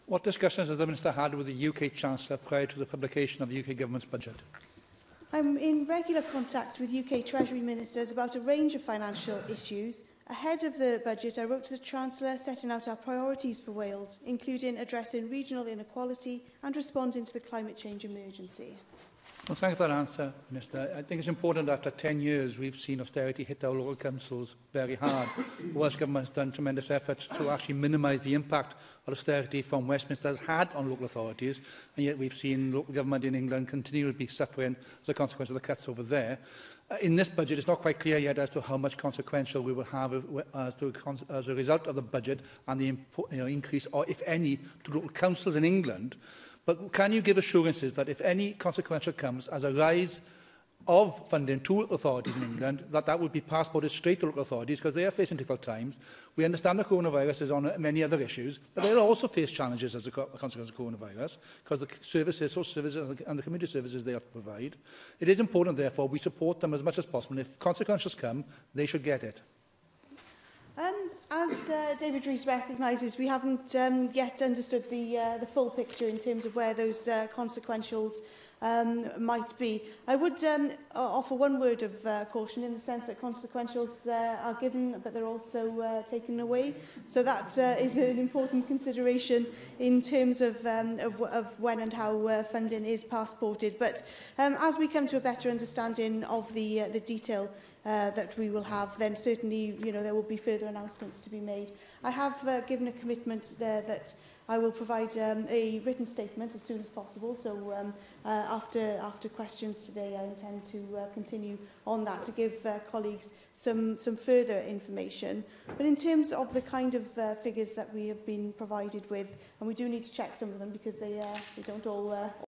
What discussions has the Minister had with the UK Chancellor prior to the publication of the UK Government's budget? I'm in regular contact with UK Treasury Ministers about a range of financial issues. Ahead of the budget, I wrote to the Chancellor setting out our priorities for Wales, including addressing regional inequality and responding to the climate change emergency. Well, thank you for that answer, Minister. I think it's important that after 10 years we've seen austerity hit our local councils very hard. The Welsh Government has done tremendous efforts to actually minimise the impact of austerity from Westminster has had on local authorities, and yet we've seen local government in England continue to be suffering as a consequence of the cuts over there. In this budget, it's not quite clear yet as to how much consequential we will have as a result of the budget and the increase, or if any, to local councils in England. But can you give assurances that if any consequential comes as a rise of funding to local authorities in England, that would be passported straight to local authorities because they are facing difficult times? We understand the coronavirus is on many other issues, but they'll also face challenges as a consequence of coronavirus because the services, social services and the community services they have to provide. It is important, therefore, we support them as much as possible. If consequentials come, they should get it. As David Rees recognises, we haven't yet understood the full picture in terms of where those consequentials might be. I would offer one word of caution in the sense that consequentials are given, but they're also taken away. So that is an important consideration in terms of when and how funding is passported. But as we come to a better understanding of the detail that we will have, then certainly there will be further announcements to be made. I have given a commitment there that I will provide a written statement as soon as possible. So after questions today, I intend to continue on that to give colleagues some further information. But in terms of the kind of figures that we have been provided with, and we do need to check some of them because they don't all